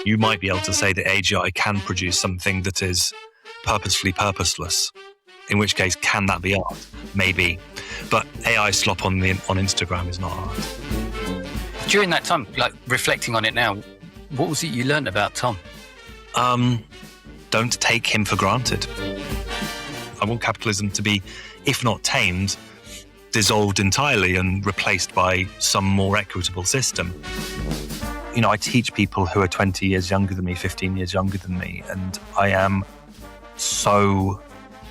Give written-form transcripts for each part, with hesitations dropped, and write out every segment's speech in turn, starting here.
you might be able to say that AGI can produce something that is purposefully purposeless. In which case, can that be art? Maybe. But AI slop on Instagram is not art. During that time, like reflecting on it now, what was it you learned about Tom? Don't take him for granted. I want capitalism to be, if not tamed, dissolved entirely and replaced by some more equitable system. You know, I teach people who are 20 years younger than me, 15 years younger than me, and I am so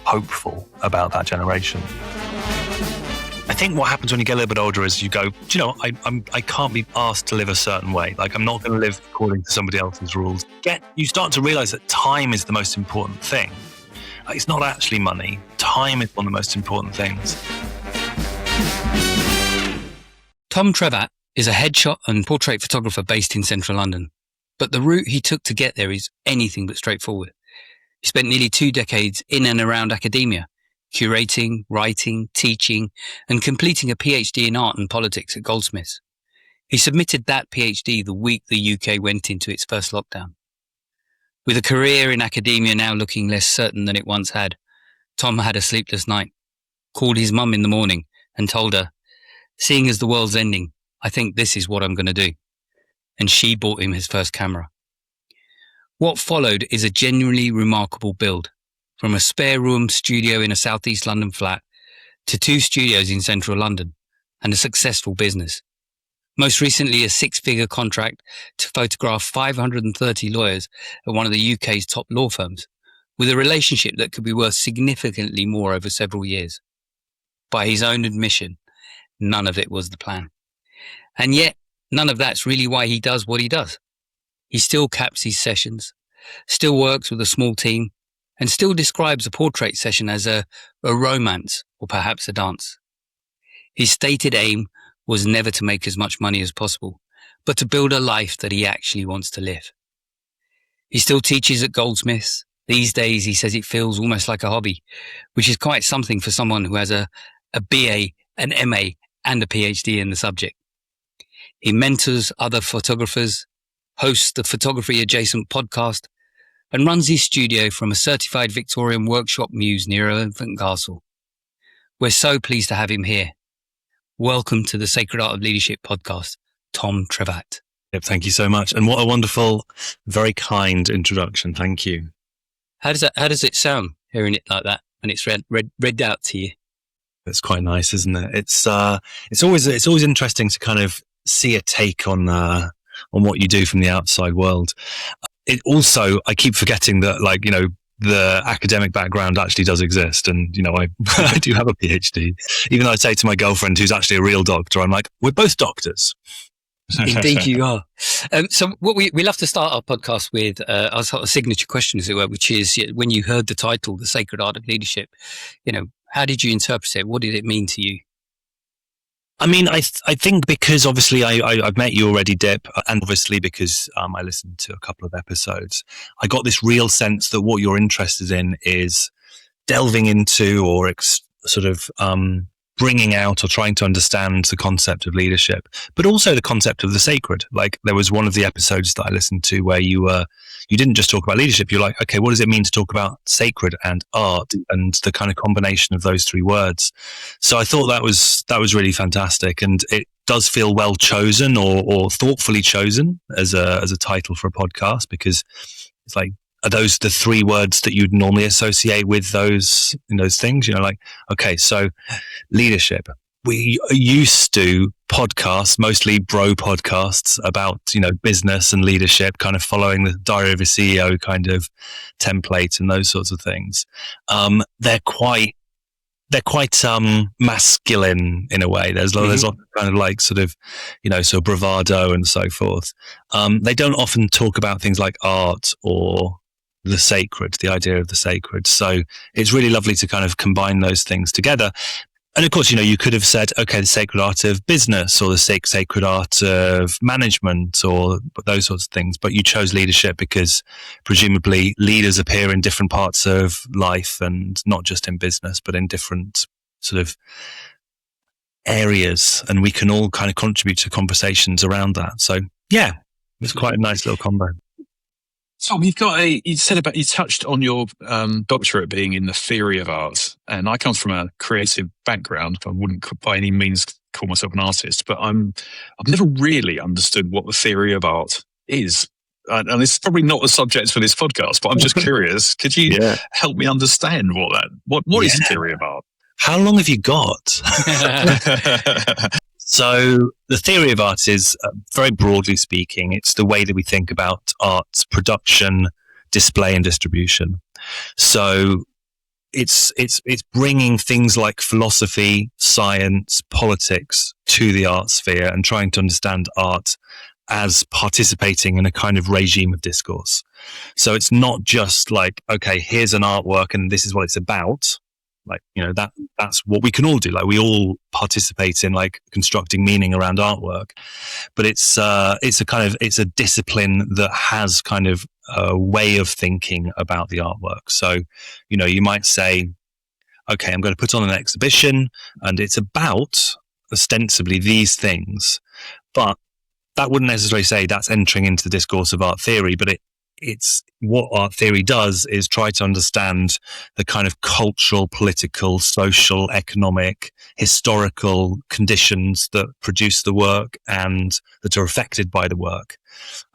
hopeful about that generation. I think what happens when you get a little bit older is you go, do you know, I can't be asked to live a certain way. Like, I'm not going to live according to somebody else's rules. You start to realize that time is the most important thing. Like, it's not actually money. Time is one of the most important things. Tom Trevatt is a headshot and portrait photographer based in central London. But the route he took to get there is anything but straightforward. He spent nearly 2 decades in and around academia, curating, writing, teaching, and completing a PhD in art and politics at Goldsmiths. He submitted that PhD the week the UK went into its first lockdown. With a career in academia now looking less certain than it once had, Tom had a sleepless night, called his mum in the morning and told her, "Seeing as the world's ending, I think this is what I'm going to do." And she bought him his first camera. What followed is a genuinely remarkable build, from a spare room studio in a southeast London flat to 2 studios in central London and a successful business. Most recently, a 6-figure contract to photograph 530 lawyers at one of the UK's top law firms, with a relationship that could be worth significantly more over several years. By his own admission, none of it was the plan. And yet, none of that's really why he does what he does. He still caps his sessions, still works with a small team, and still describes a portrait session as a romance or perhaps a dance. His stated aim was never to make as much money as possible, but to build a life that he actually wants to live. He still teaches at Goldsmiths. These days, he says it feels almost like a hobby, which is quite something for someone who has a BA, an MA, and a PhD in the subject. He mentors other photographers, hosts the Photography Adjacent podcast, and runs his studio from a certified Victorian workshop muse near Elephant Castle. We're so pleased to have him here. Welcome to the Sacred Art of Leadership podcast, Tom Trevatt. Yep, thank you so much. And what a wonderful, very kind introduction. Thank you. How does it sound hearing it like that when it's read out to you? It's quite nice, isn't it? It's always interesting to kind of see a take on what you do from the outside world. It also, I keep forgetting that, like, you know, the academic background actually does exist. And, you know, I do have a PhD. Even though I say to my girlfriend, who's actually a real doctor, I'm like, we're both doctors. Indeed you are. So what we love to start our podcast with our sort of signature question, as it were, which is, when you heard the title, The Sacred Art of Leadership, you know, how did you interpret it? What did it mean to you? I mean, I think because obviously I've met you already, Dip, and obviously because I listened to a couple of episodes, I got this real sense that what you're interested in is delving into or bringing out or trying to understand the concept of leadership, but also the concept of the sacred. Like, there was one of the episodes that I listened to where you didn't just talk about leadership. You're like, okay, what does it mean to talk about sacred and art and the kind of combination of those 3 words? So I thought that was really fantastic, and it does feel well chosen or thoughtfully chosen as a title for a podcast, because it's like, are those the 3 words that you'd normally associate with those things? You know, like, okay, so leadership. We used to podcasts, mostly bro podcasts about, you know, business and leadership, kind of following the Diary of a CEO kind of template and those sorts of things. They're quite masculine in a way. There's lots of kind of like sort of, you know, so bravado and so forth. They don't often talk about things like art or the sacred, the idea of the sacred. So it's really lovely to kind of combine those things together. And of course, you know, you could have said, okay, the sacred art of business or the sacred art of management or those sorts of things. But you chose leadership because presumably leaders appear in different parts of life, and not just in business, but in different sort of areas. And we can all kind of contribute to conversations around that. So yeah, it's quite a nice little combo. Tom, you touched on your doctorate being in the theory of art, and I come from a creative background. I wouldn't by any means call myself an artist, but I've never really understood what the theory of art is. And it's probably not the subject for this podcast, but I'm just curious. Could you help me understand what is the theory of art? How long have you got? So the theory of art is, very broadly speaking, it's the way that we think about art's production, display, and distribution. So it's bringing things like philosophy, science, politics to the art sphere and trying to understand art as participating in a kind of regime of discourse. So it's not just like, okay, here's an artwork and this is what it's about. Like, that's what we can all do. Like, we all participate in like constructing meaning around artwork, but it's a discipline that has kind of a way of thinking about the artwork. So, you might say, okay, I'm going to put on an exhibition and it's about ostensibly these things, but that wouldn't necessarily say that's entering into the discourse of art theory, but it's what art theory does is try to understand the kind of cultural, political, social, economic, historical conditions that produce the work and that are affected by the work.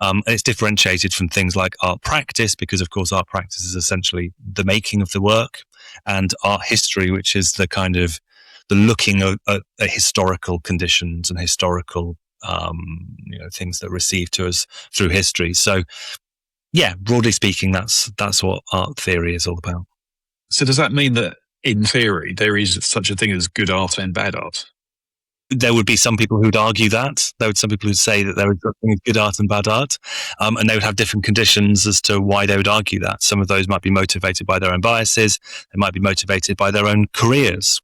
And it's differentiated from things like art practice, because of course art practice is essentially the making of the work, and art history, which is the kind of the looking at historical conditions and historical things that are received to us through history. So yeah, broadly speaking, that's what art theory is all about. So does that mean that in theory there is such a thing as good art and bad art? There would be some people who'd argue that. There would be some people who'd say that there is such a thing as good art and bad art, and they would have different conditions as to why they would argue that. Some of those might be motivated by their own biases. They might be motivated by their own careers.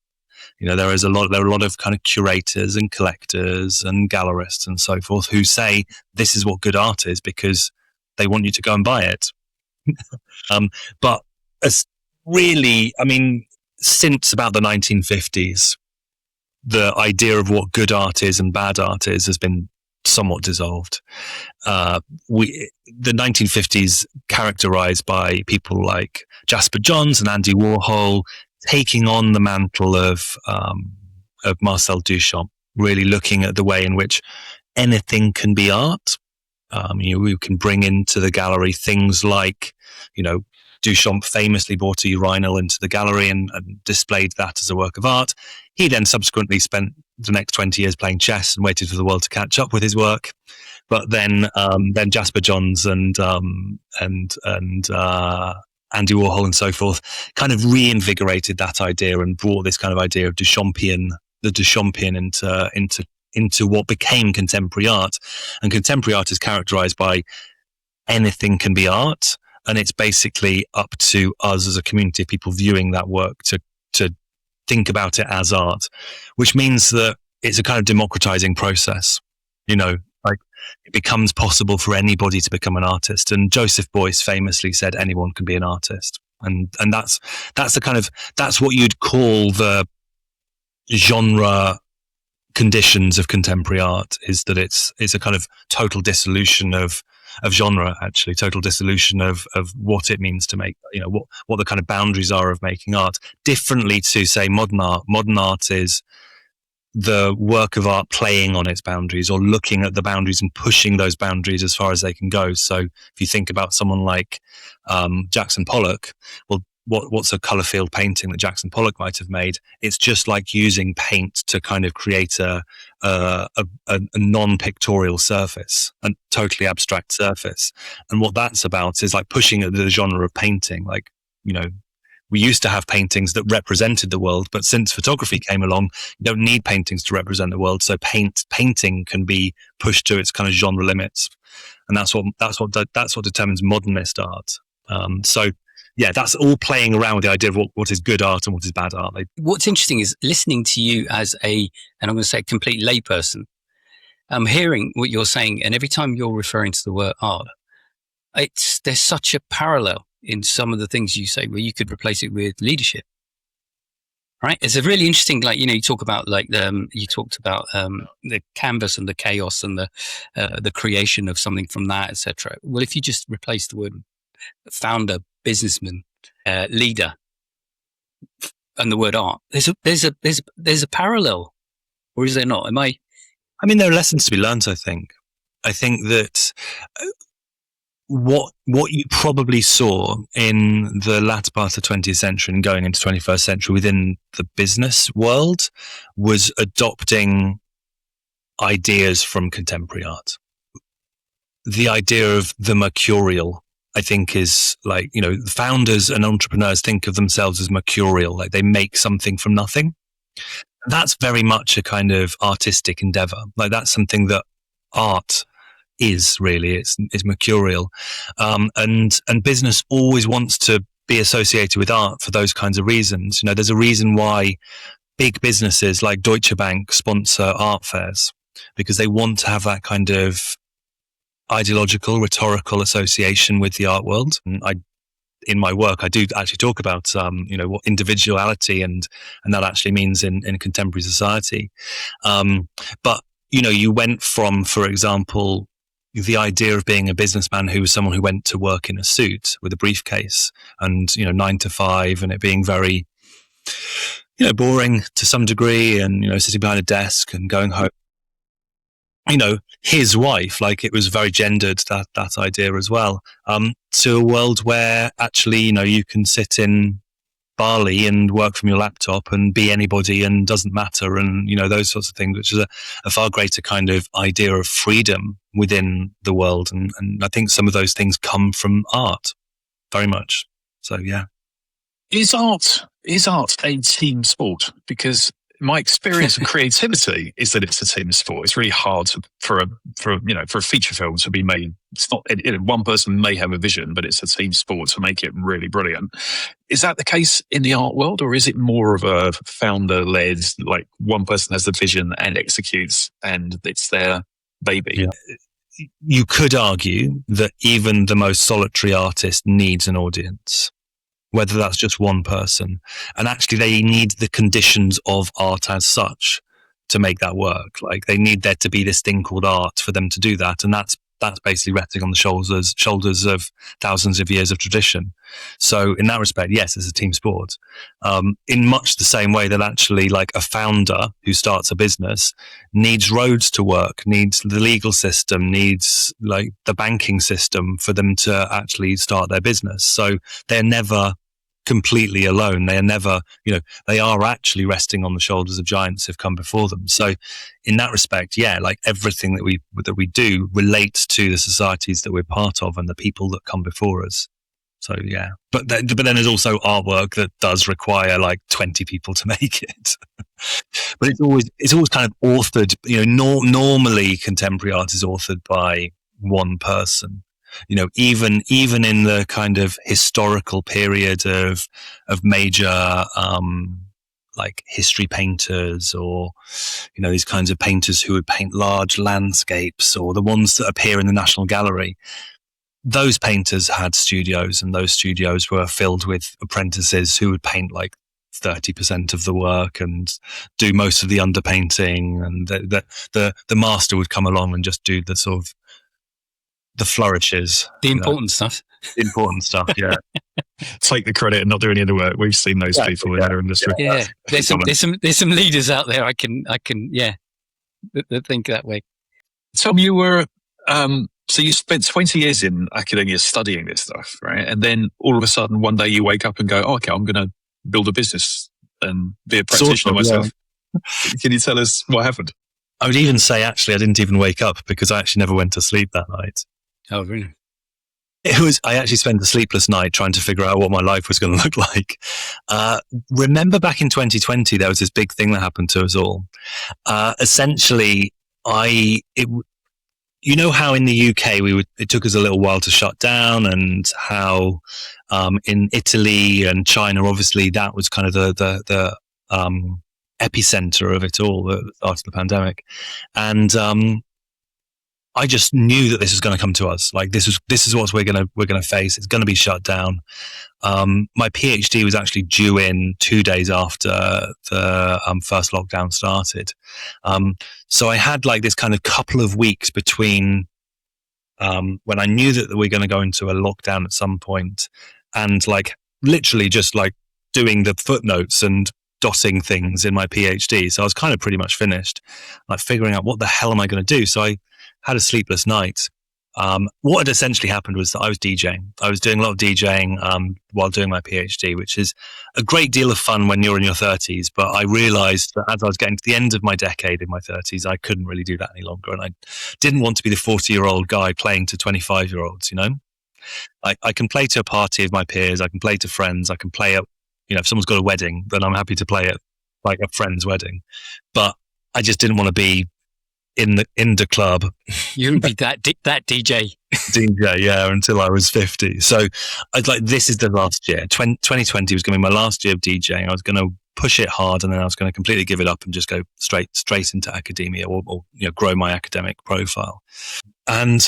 There are a lot of kind of curators and collectors and gallerists and so forth who say this is what good art is because they want you to go and buy it. But as really, since about the 1950s, the idea of what good art is and bad art is has been somewhat dissolved. The 1950s characterized by people like Jasper Johns and Andy Warhol taking on the mantle of Marcel Duchamp, really looking at the way in which anything can be art. We can bring into the gallery things like, Duchamp famously brought a urinal into the gallery and displayed that as a work of art. He then subsequently spent the next 20 years playing chess and waited for the world to catch up with his work. But then Jasper Johns and Andy Warhol and so forth kind of reinvigorated that idea and brought this kind of idea of the Duchampian into what became contemporary art. And contemporary art is characterized by anything can be art, and it's basically up to us as a community of people viewing that work to think about it as art, which means that it's a kind of democratizing process. Like it becomes possible for anybody to become an artist. And Joseph Beuys famously said anyone can be an artist. And that's what you'd call the genre conditions of contemporary art, is that it's a kind of total dissolution of genre, actually, total dissolution of what it means to make, what the kind of boundaries are of making art, differently to, say, modern art. Modern art is the work of art playing on its boundaries or looking at the boundaries and pushing those boundaries as far as they can go. So if you think about someone like Jackson Pollock, well, what's a colour field painting that Jackson Pollock might have made? It's just like using paint to kind of create a non-pictorial surface, a totally abstract surface. And what that's about is like pushing at the genre of painting. Like, we used to have paintings that represented the world, but since photography came along, you don't need paintings to represent the world. So painting can be pushed to its kind of genre limits, and that's what determines modernist art. So yeah, that's all playing around with the idea of what is good art and what is bad art. What's interesting is listening to you as and I'm going to say a complete layperson. I'm hearing what you're saying, and every time you're referring to the word art, there's such a parallel in some of the things you say where you could replace it with leadership, Right. It's a really interesting, like, you talk about you talked about the canvas and the chaos and the creation of something from that, etc. Well, if you just replace the word founder, businessman, leader, and the word art, there's a parallel, or is there not? I mean, there are lessons to be learned. I think that what you probably saw in the latter part of the 20th century and going into 21st century within the business world was adopting ideas from contemporary art. The idea of the mercurial, I think, is like, founders and entrepreneurs think of themselves as mercurial, like they make something from nothing. That's very much a kind of artistic endeavor. Like that's something that art is really, it's mercurial. And business always wants to be associated with art for those kinds of reasons. There's a reason why big businesses like Deutsche Bank sponsor art fairs, because they want to have that kind of ideological, rhetorical association with the art world. And in my work, I do actually talk about, what individuality and that actually means in contemporary society. But, you went from, for example, the idea of being a businessman who was someone who went to work in a suit with a briefcase and, 9 to 5, and it being very, boring to some degree, and, sitting behind a desk and going home. His wife, like it was very gendered, that idea as well, to a world where actually, you can sit in Bali and work from your laptop and be anybody and doesn't matter, and those sorts of things, which is a far greater kind of idea of freedom within the world, and I think some of those things come from art very much. So yeah. Is art a team sport? Because my experience of creativity is that it's a team sport. It's really hard for a feature film to be made. It's not, one person may have a vision, but it's a team sport to make it really brilliant. Is that the case in the art world, or is it more of a founder-led, like one person has the vision and executes, and it's their baby? Yeah. You could argue that even the most solitary artist needs an audience, whether that's just one person. And actually they need the conditions of art as such to make that work. Like they need there to be this thing called art for them to do that. And that's basically resting on the shoulders of thousands of years of tradition. So in that respect, yes, it's a team sport. In much the same way that actually like a founder who starts a business needs roads to work, needs the legal system, needs like the banking system for them to actually start their business. So they're never completely alone. They are never, they are actually resting on the shoulders of giants who've come before them. So in that respect, yeah, like everything that we do relates to the societies that we're part of and the people that come before us. So yeah, but then there's also artwork that does require like 20 people to make it. But it's always kind of authored, normally contemporary art is authored by one person. Even in the kind of historical period of major, like history painters, or, these kinds of painters who would paint large landscapes, or the ones that appear in the National Gallery, those painters had studios, and those studios were filled with apprentices who would paint like 30% of the work and do most of the underpainting, and the master would come along and just do the sort of the flourishes, the important stuff. Important stuff, yeah. Take the credit and not do any of the work. We've seen those people in our industry. Yeah, there's some leaders out there. I can, that think that way. Tom, you were so you spent 20 years in academia studying this stuff, right? And then all of a sudden, one day you wake up and go, "Oh, okay, I'm going to build a business and be a practitioner myself." Yeah. Can you tell us what happened? I would even say, actually, I didn't even wake up because I actually never went to sleep that night. Oh, really? I actually spent a sleepless night trying to figure out what my life was going to look like. Remember back in 2020, there was this big thing that happened to us all. Essentially, how in the UK it took us a little while to shut down, and how in Italy and China, obviously that was kind of the epicenter of it all, the start of the pandemic. And I just knew that this was going to come to us. Like this is what we're going to face. It's going to be shut down. My PhD was actually due in 2 days after the first lockdown started. So I had like this kind of couple of weeks between when I knew that we were going to go into a lockdown at some point, and like literally just like doing the footnotes and dotting things in my PhD. So I was kind of pretty much finished, like figuring out what the hell am I going to do. So I had a sleepless night. What had essentially happened was that I was DJing. I was doing a lot of DJing while doing my PhD, which is a great deal of fun when you're in your 30s. But I realized that as I was getting to the end of my decade in my 30s, I couldn't really do that any longer. And I didn't want to be the 40-year-old guy playing to 25-year-olds, you know? I can play to a party of my peers. I can play to friends. I can play at, you know, if someone's got a wedding, then I'm happy to play at like a friend's wedding. But I just didn't want to be in the club. You wouldn't be that DJ. DJ, yeah, until I was 50. So I was like, this is the last year. 2020 was going to be my last year of DJing. I was going to push it hard, and then I was going to completely give it up and just go straight into academia, or you know, grow my academic profile. And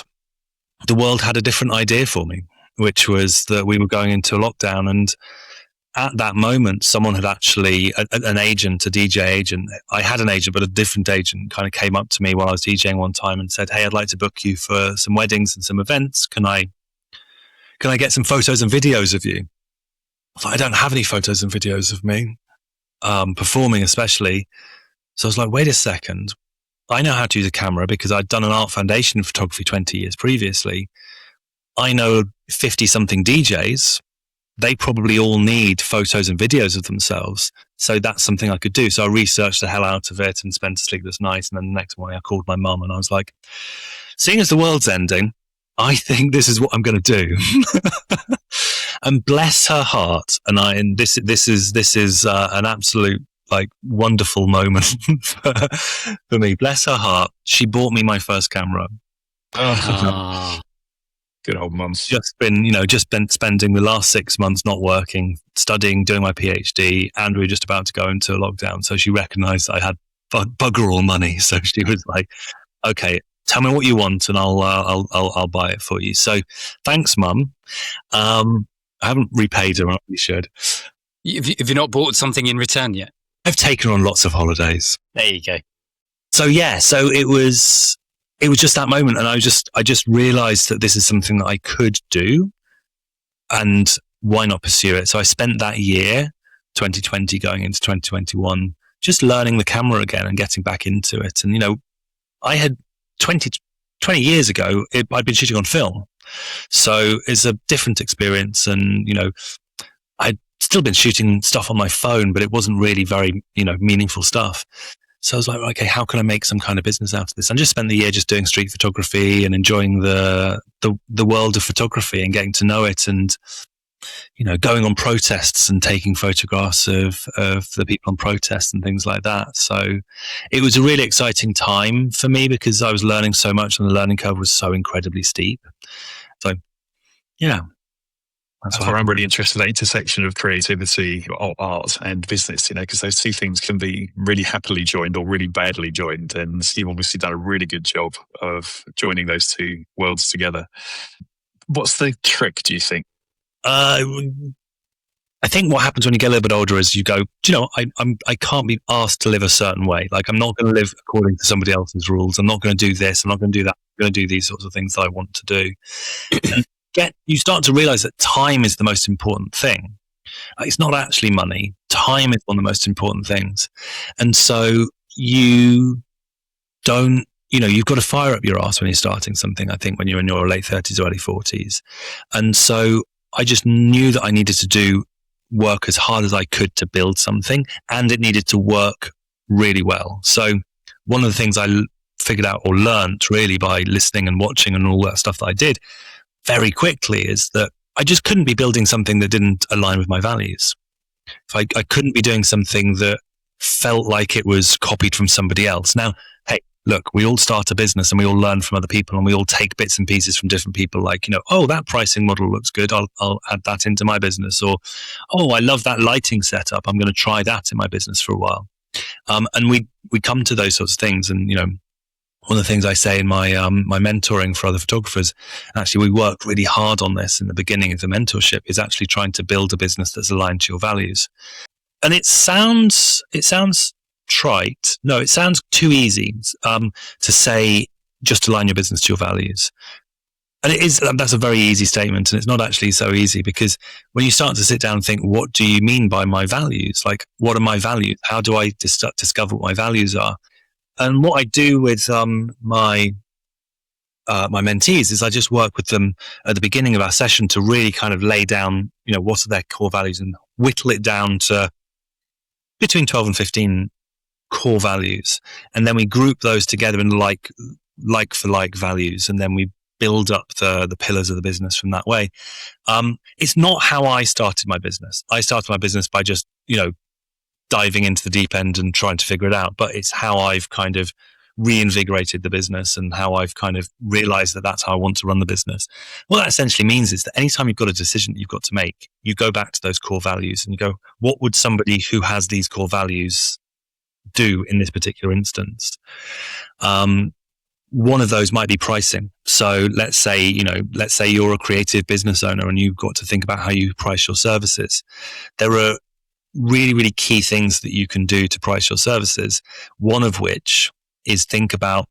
the world had a different idea for me, which was that we were going into a lockdown. And at that moment, someone had actually, an agent, a DJ agent, I had an agent, but a different agent kind of came up to me while I was DJing one time and said, "Hey, I'd like to book you for some weddings and some events. Can I get some photos and videos of you?" I thought, I don't have any photos and videos of me, performing especially. So I was like, wait a second. I know how to use a camera because I'd done an art foundation in photography 20 years previously. I know 50-something DJs. They probably all need photos and videos of themselves. So that's something I could do. So I researched the hell out of it and spent a sleepless night. And then the next morning I called my mum and I was like, seeing as the world's ending, I think this is what I'm going to do. And bless her heart. And this is an absolute like wonderful moment for me. Bless her heart. She bought me my first camera. Good old mum. Just been spending the last 6 months not working, studying, doing my PhD, and we were just about to go into a lockdown. So she recognized I had bugger all money. So she was like, "Okay, tell me what you want, and I'll buy it for you." So thanks, Mum. I haven't repaid her. I really should. Have you not bought something in return yet? I've taken her on lots of holidays. There you go. So yeah, so it was just that moment, and I just realized that this is something that I could do, and why not pursue it? So I spent that year, 2020 going into 2021, just learning the camera again and getting back into it. And, you know, I had 20 years ago, I'd been shooting on film. So it's a different experience. And, you know, I'd still been shooting stuff on my phone, but it wasn't really very, you know, meaningful stuff. So I was like, okay, how can I make some kind of business out of this? I just spent the year just doing street photography and enjoying the world of photography and getting to know it, and, you know, going on protests and taking photographs of the people on protests and things like that. So it was a really exciting time for me because I was learning so much and the learning curve was so incredibly steep. So yeah. That's why I'm really interested in that intersection of creativity, art and business, you know, because those two things can be really happily joined or really badly joined. And you've obviously done a really good job of joining those two worlds together. What's the trick, do you think? I think what happens when you get a little bit older is you go, do you know, I can't be asked to live a certain way. Like, I'm not going to live according to somebody else's rules. I'm not going to do this. I'm not going to do that. I'm going to do these sorts of things that I want to do. And you start to realize that time is the most important thing. It's not actually money. Time is one of the most important things. And so you don't, you know, you've got to fire up your ass when you're starting something, I think, when you're in your late 30s, early 40s. And so I just knew that I needed to work as hard as I could to build something, and it needed to work really well. So one of the things I figured out or learned really by listening and watching and all that stuff that I did very quickly is that I just couldn't be building something that didn't align with my values. I couldn't be doing something that felt like it was copied from somebody else. Now, hey, look, we all start a business and we all learn from other people and we all take bits and pieces from different people. Like, you know, oh, that pricing model looks good. I'll add that into my business. Or, oh, I love that lighting setup. I'm going to try that in my business for a while. And we come to those sorts of things. And, you know, one of the things I say in my my mentoring for other photographers, actually we work really hard on this in the beginning of the mentorship, is actually trying to build a business that's aligned to your values. And it sounds trite. No, it sounds too easy to say just align your business to your values. And it is, that's a very easy statement, and it's not actually so easy, because when you start to sit down and think, what do you mean by my values? Like, what are my values? How do I discover what my values are? And what I do with my mentees is I just work with them at the beginning of our session to really kind of lay down, what are their core values, and whittle it down to between 12 and 15 core values. And then we group those together in like for like values. And then we build up the pillars of the business from that way. It's not how I started my business. I started my business by just, diving into the deep end and trying to figure it out. But it's how I've kind of reinvigorated the business, and how I've kind of realized that that's how I want to run the business. What that essentially means is that anytime you've got a decision that you've got to make, you go back to those core values and you go, what would somebody who has these core values do in this particular instance? One of those might be pricing. So let's say you're a creative business owner and you've got to think about how you price your services. There are really, really key things that you can do to price your services. One of which is think about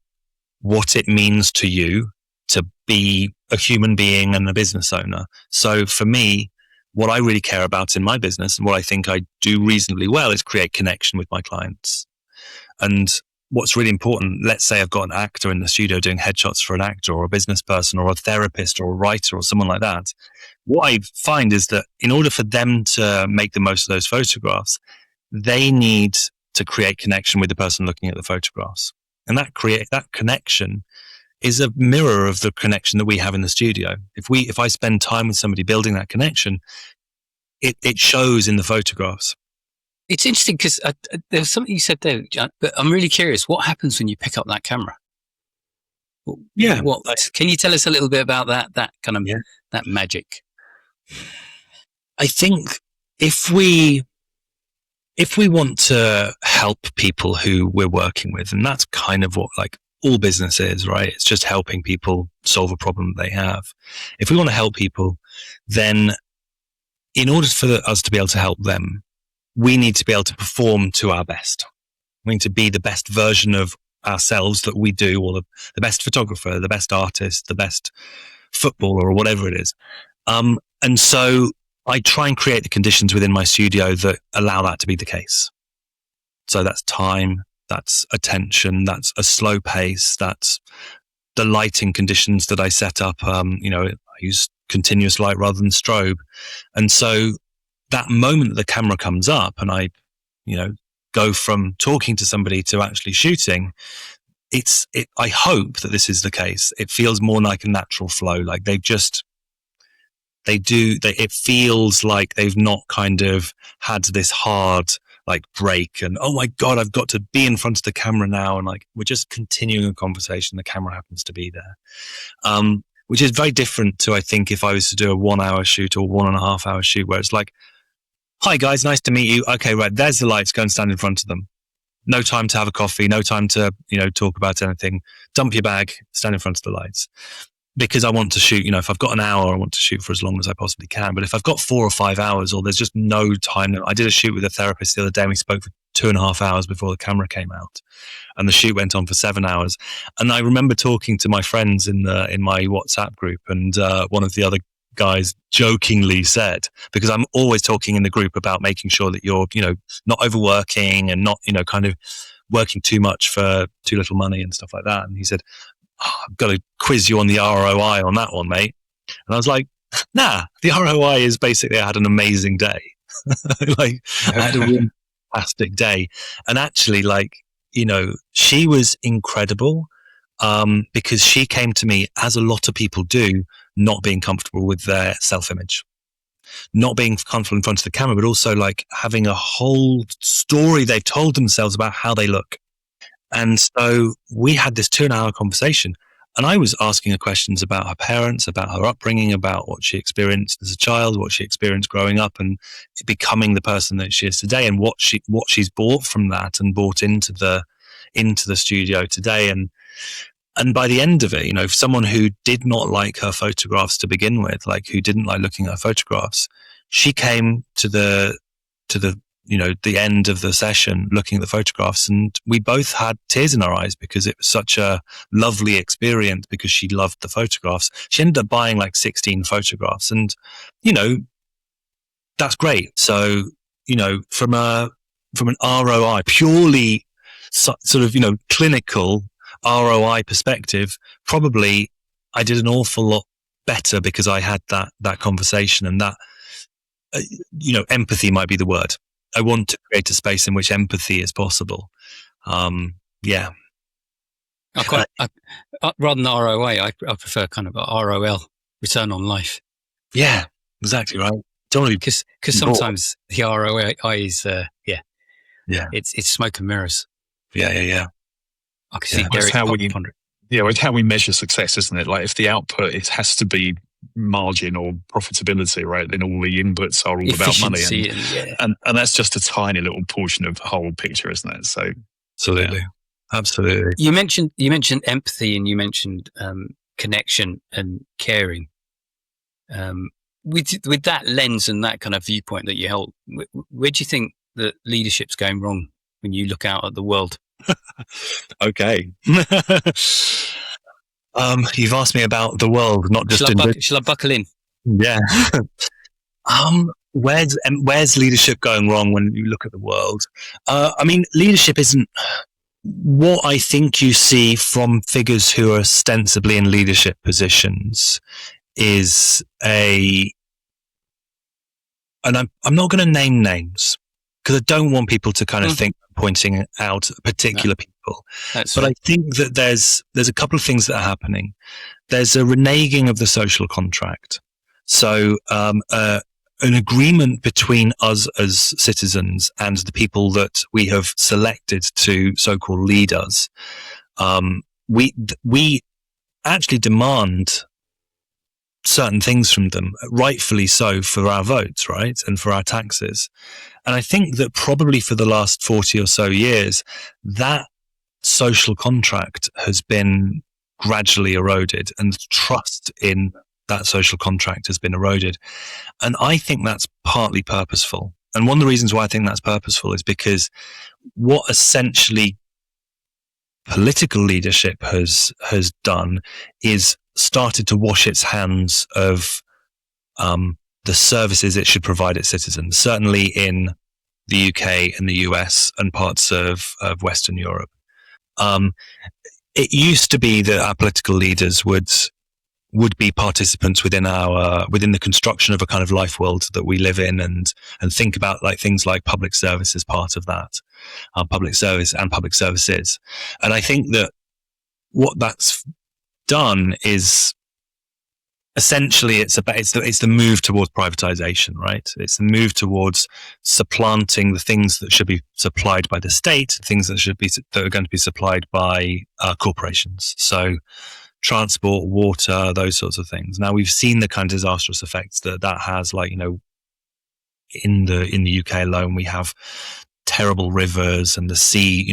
what it means to you to be a human being and a business owner. So for me, what I really care about in my business, and what I think I do reasonably well, is create connection with my clients. And what's really important, let's say I've got an actor in the studio doing headshots for an actor, or a business person, or a therapist, or a writer, or someone like that. What I find is that in order for them to make the most of those photographs, they need to create connection with the person looking at the photographs. And that connection is a mirror of the connection that we have in the studio. If I spend time with somebody building that connection, it shows in the photographs. It's interesting because there's something you said there, John, but I'm really curious. What happens when you pick up that camera? Yeah. Can you tell us a little bit about that kind of that magic? I think if we want to help people who we're working with, and that's kind of what like all business is, right? It's just helping people solve a problem they have. If we want to help people, then in order for us to be able to help them, we need to be able to perform to our best. We need to be the best version of ourselves that we do, or the best photographer, the best artist, the best footballer, or whatever it is. And so I try and create the conditions within my studio that allow that to be the case. So that's time, that's attention, that's a slow pace, that's the lighting conditions that I set up. I use continuous light rather than strobe. And so that moment that the camera comes up and I, go from talking to somebody to actually shooting, I hope that this is the case. It feels more like a natural flow. Like it feels like they've not kind of had this hard like break and, oh my God, I've got to be in front of the camera now. And like, we're just continuing a conversation. The camera happens to be there. Which is very different to, I think, if I was to do a 1 hour shoot or 1.5 hour shoot, where it's like, hi guys, nice to meet you. Okay, right, there's the lights, go and stand in front of them. No time to have a coffee, no time to, talk about anything. Dump your bag, stand in front of the lights. Because I want to shoot, if I've got an hour, I want to shoot for as long as I possibly can. But if I've got 4 or 5 hours, or there's just no time. I did a shoot with a therapist the other day and we spoke for 2.5 hours before the camera came out. And the shoot went on for 7 hours. And I remember talking to my friends in my WhatsApp group, and one of the other guys jokingly said, because I'm always talking in the group about making sure that you're, not overworking and not, kind of working too much for too little money and stuff like that. And he said, I've got to quiz you on the ROI on that one, mate. And I was like, nah, the ROI is basically I had an amazing day. I had a really fantastic day. And actually, she was incredible because she came to me, as a lot of people do, not being comfortable with their self-image. Not being comfortable in front of the camera, but also like having a whole story they've told themselves about how they look. And so we had this 2.5 hour conversation, and I was asking her questions about her parents, about her upbringing, about what she experienced as a child, what she experienced growing up and becoming the person that she is today, and what she's brought from that and brought into the studio today. And And by the end of it, if someone who did not like her photographs to begin with, like who didn't like looking at her photographs, she came to the the end of the session looking at the photographs, and we both had tears in our eyes because it was such a lovely experience because she loved the photographs. She ended up buying like 16 photographs, and that's great. So from an ROI, purely sort of clinical ROI perspective, probably I did an awful lot better because I had that conversation, and that empathy might be the word. I want to create a space in which empathy is possible. Yeah. Rather than ROI, I prefer kind of a ROL, return on life. Yeah, exactly right. Don't want to be because sometimes the ROI is it's smoke and mirrors. Yeah. I can see Derek pondering. It's how we measure success, isn't it? Like if the output has to be margin or profitability, right? Then all the inputs are all about money, and that's just a tiny little portion of the whole picture, isn't it? So absolutely. You mentioned empathy, and you mentioned connection and caring. With that lens and that kind of viewpoint that you hold, where do you think that leadership's going wrong when you look out at the world? Okay. You've asked me about the world, not just shall I buckle in? Yeah. Where's leadership going wrong when you look at the world? I mean, leadership isn't what I think you see from figures who are ostensibly in leadership positions is and I'm not going to name names because I don't want people to kind of think I'm pointing out particular people. But I think that there's a couple of things that are happening. There's a reneging of the social contract. So an agreement between us as citizens and the people that we have selected to so-called lead us. We actually demand certain things from them, rightfully so, for our votes, right? And for our taxes. And I think that probably for the last 40 or so years, that social contract has been gradually eroded, and the trust in that social contract has been eroded. And I think that's partly purposeful. And one of the reasons why I think that's purposeful is because what essentially political leadership has done is started to wash its hands of the services it should provide its citizens, certainly in the UK and the US and parts of Western Europe. It used to be that our political leaders would be participants within the construction of a kind of life world that we live in, and think about like things like public service as part of that, public service and public services. And I think that what that's done is essentially it's the move towards privatization, right? It's the move towards supplanting the things that should be supplied by the state, things that are going to be supplied by corporations. So transport, water, those sorts of things. Now we've seen the kind of disastrous effects that has, like, in the UK alone, we have terrible rivers and the sea,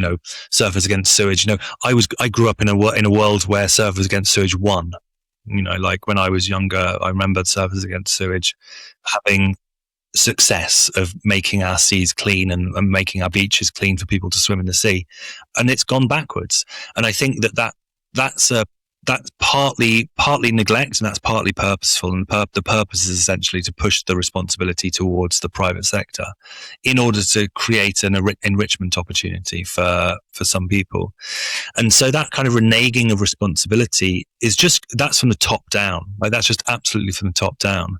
surfers against sewage. I grew up in a world where surfers against sewage won. Like when I was younger, I remember surfers against sewage having success of making our seas clean and making our beaches clean for people to swim in the sea. And it's gone backwards. And I think that's partly neglect, and that's partly purposeful. And the purpose is essentially to push the responsibility towards the private sector in order to create an enrichment opportunity for some people. And so that kind of reneging of responsibility that's from the top down. Like that's just absolutely from the top down.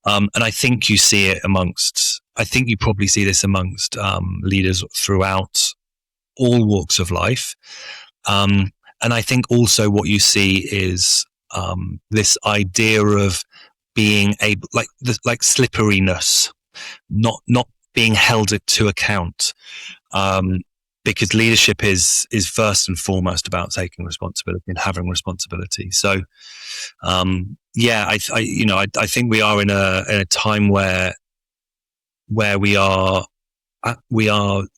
And I think you see it you probably see this amongst leaders throughout all walks of life. And I think also what you see is this idea of being able, like slipperiness, not being held to account, because leadership is first and foremost about taking responsibility and having responsibility. So, I think we are in a time where we are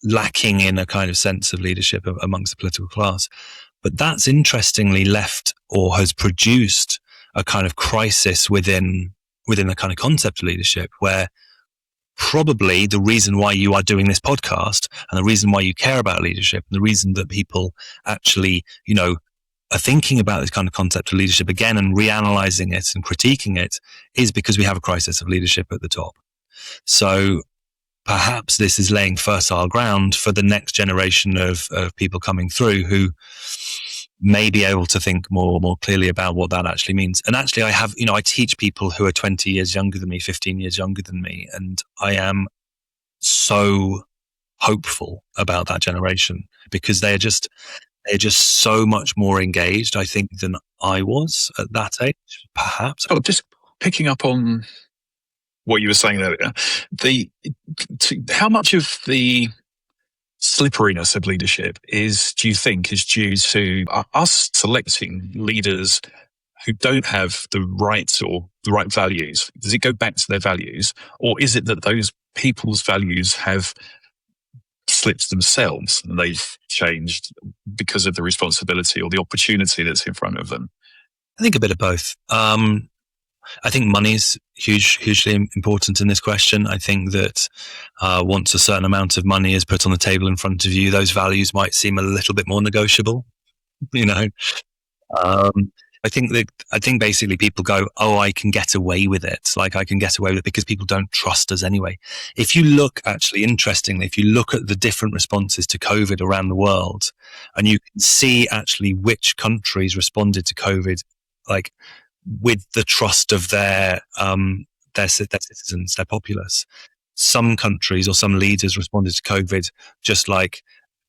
lacking in a kind of sense of leadership amongst the political class. But that's interestingly left or has produced a kind of crisis within the kind of concept of leadership, where probably the reason why you are doing this podcast and the reason why you care about leadership and the reason that people actually, are thinking about this kind of concept of leadership again and reanalyzing it and critiquing it is because we have a crisis of leadership at the top. So perhaps this is laying fertile ground for the next generation of people coming through who may be able to think more clearly about what that actually means. And actually I teach people who are 20 years younger than me, 15 years younger than me. And I am so hopeful about that generation because they're just so much more engaged, I think, than I was at that age, perhaps. Oh, just picking up on what you were saying earlier, how much of the slipperiness of leadership do you think is due to us selecting leaders who don't have the right values? Does it go back to their values, or is it that those people's values have slipped themselves and they've changed because of the responsibility or the opportunity that's in front of them? I think a bit of both. I think money is hugely important in this question. I think that once a certain amount of money is put on the table in front of you, those values might seem a little bit more negotiable. I think basically people go, oh, I can get away with it. Like I can get away with it because people don't trust us anyway. If you look, actually, interestingly, if you look at the different responses to COVID around the world, and you can see actually which countries responded to COVID, like with the trust of their citizens, their populace. Some countries or some leaders responded to COVID just like,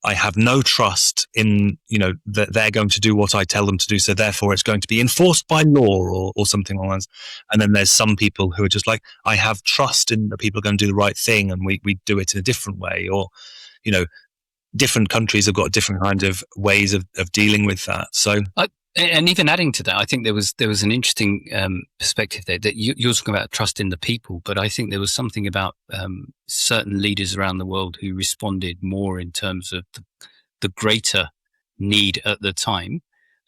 I have no trust in, that they're going to do what I tell them to do. So therefore it's going to be enforced by law or something like that. And then there's some people who are just like, I have trust in that people are going to do the right thing and we do it in a different way. Or, different countries have got different kinds of ways of dealing with that. So, and even adding to that, I think there was an interesting perspective there that you're talking about trust in the people, but I think there was something about certain leaders around the world who responded more in terms of the greater need at the time,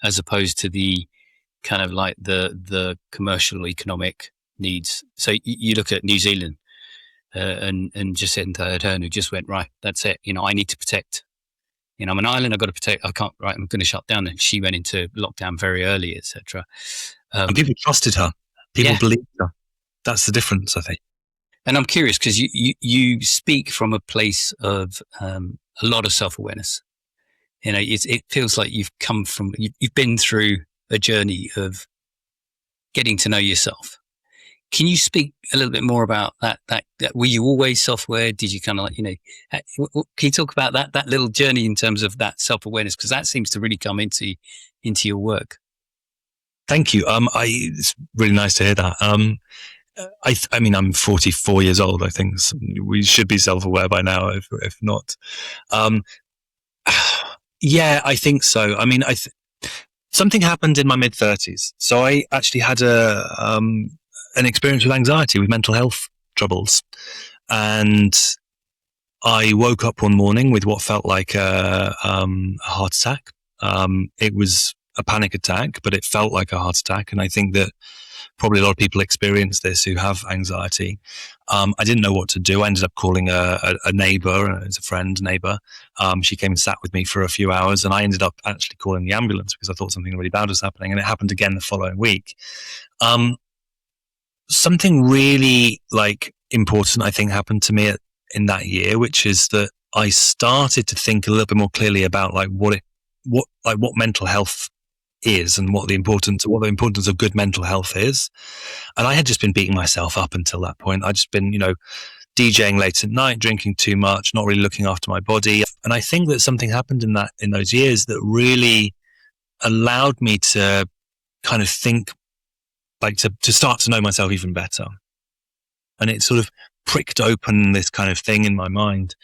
as opposed to the kind of like the commercial economic needs. So you look at New Zealand and Jacinda Ardern, who just went, right, that's it. I need to protect. I'm an island. I've got to protect. I can't. Right, I'm going to shut down. And she went into lockdown very early, etc. And people trusted her. People believed her. That's the difference, I think. And I'm curious because you speak from a place of a lot of self-awareness. It feels like you've been through a journey of getting to know yourself. Can you speak a little bit more about that? Were you always self-aware? Did you kind of can you talk about that little journey in terms of that self-awareness? Because that seems to really come into your work. Thank you. It's really nice to hear that. I mean, I'm 44 years old. I think we should be self-aware by now, if not. Yeah, I think so. I mean, something happened in my mid-30s. So I actually had an experience with anxiety, with mental health troubles. And I woke up one morning with what felt like a heart attack. It was a panic attack, but it felt like a heart attack. And I think that probably a lot of people experience this who have anxiety. I didn't know what to do. I ended up calling a neighbor, it's a friend, neighbor. She came and sat with me for a few hours, and I ended up actually calling the ambulance because I thought something really bad was happening. And it happened again the following week. Something really important, I think, happened to me in that year, which is that I started to think a little bit more clearly about what mental health is and what the importance of good mental health is. And I had just been beating myself up until that point. I'd just been, DJing late at night, drinking too much, not really looking after my body. And I think that something happened in those years that really allowed me to kind of think, to start to know myself even better. And it sort of pricked open this kind of thing in my mind.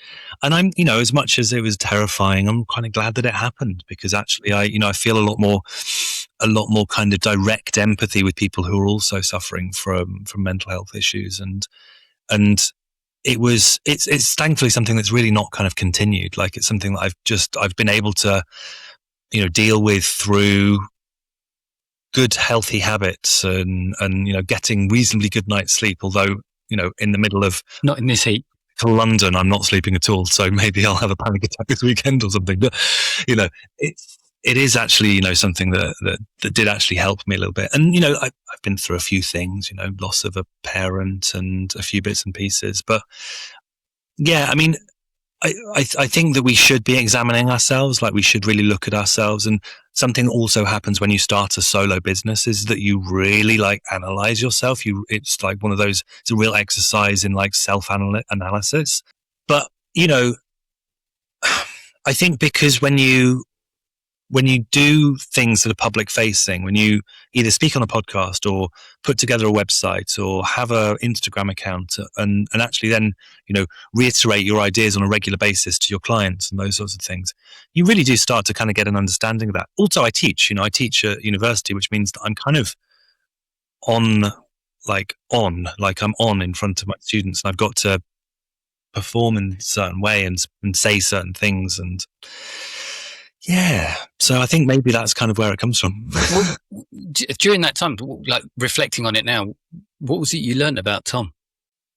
And I'm, as much as it was terrifying, I'm kind of glad that it happened, because actually I feel a lot more kind of direct empathy with people who are also suffering from mental health issues. And it's thankfully something that's really not kind of continued. Like, it's something that I've been able to, deal with through good, healthy habits and getting reasonably good night's sleep. Although, in the middle of Not in this heat. London, I'm not sleeping at all. So maybe I'll have a panic attack this weekend or something. But, it is actually, something that did actually help me a little bit. And, I've been through a few things, loss of a parent and a few bits and pieces. But yeah, I mean, I think that we should be examining ourselves. Like, we should really look at ourselves. And something also happens when you start a solo business is that you really analyze yourself. It's like one of those, it's a real exercise in self-analysis. But, I think because when you do things that are public facing, when you either speak on a podcast or put together a website or have an Instagram account and actually then, reiterate your ideas on a regular basis to your clients and those sorts of things, you really do start to kind of get an understanding of that. Also, I teach at university, which means that I'm kind of I'm on in front of my students, and I've got to perform in a certain way and say certain things. And yeah, so I think maybe that's kind of where it comes from. Well, during that time, reflecting on it now, what was it you learned about Tom?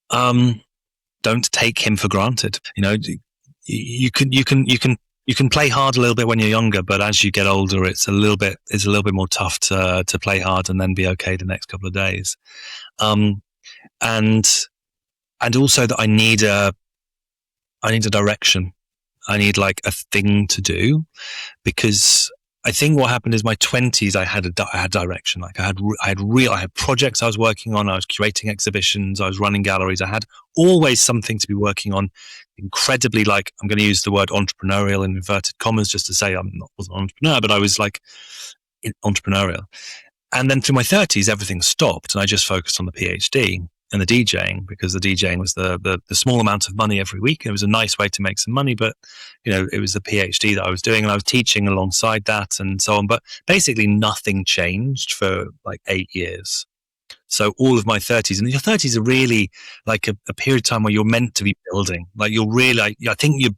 Don't take him for granted. You can play hard a little bit when you're younger, but as you get older, it's a little bit more tough to play hard and then be okay the next couple of days. And also that I need a direction. I need a thing to do, because I think what happened is my 20s, I had direction. I had projects I was working on. I was curating exhibitions. I was running galleries. I had always something to be working on. Incredibly, I'm going to use the word entrepreneurial in inverted commas just to say wasn't an entrepreneur, but I was entrepreneurial. And then through my 30s, everything stopped, and I just focused on the PhD and the DJing, because the DJing was the small amount of money every week. It was a nice way to make some money, but it was the PhD that I was doing, and I was teaching alongside that and so on. But basically nothing changed for 8 years. So all of my 30s, and your 30s are really a period of time where you're meant to be building. You're really, I think you're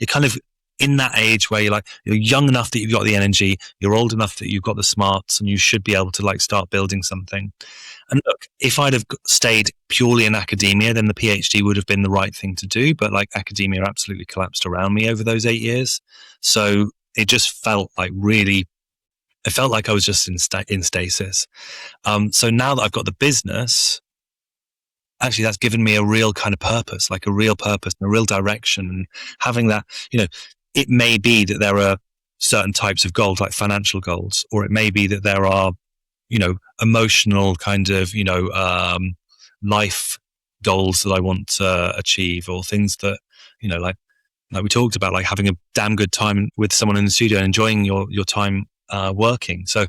kind of in that age where you're young enough that you've got the energy, you're old enough that you've got the smarts, and you should be able to start building something. And look, if I'd have stayed purely in academia, then the PhD would have been the right thing to do. But academia absolutely collapsed around me over those 8 years. So it just felt like I was just in stasis. So now that I've got the business, actually that's given me a real kind of purpose, a real purpose and a real direction. And having that, it may be that there are certain types of goals, like financial goals, or it may be that there are, emotional kind of, life goals that I want to achieve, or things that, like we talked about, having a damn good time with someone in the studio and enjoying your time working. So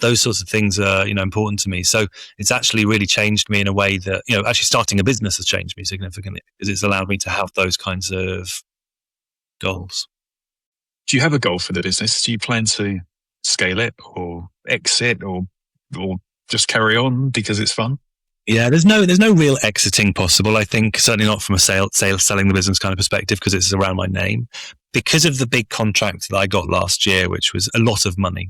those sorts of things are, important to me. So it's actually really changed me in a way that, actually starting a business has changed me significantly, because it's allowed me to have those kinds of goals. Do you have a goal for the business? Do you plan to scale it or exit or just carry on because it's fun? Yeah, there's no real exiting possible. I think certainly not from a selling the business kind of perspective, because it's around my name. Because of the big contract that I got last year, which was a lot of money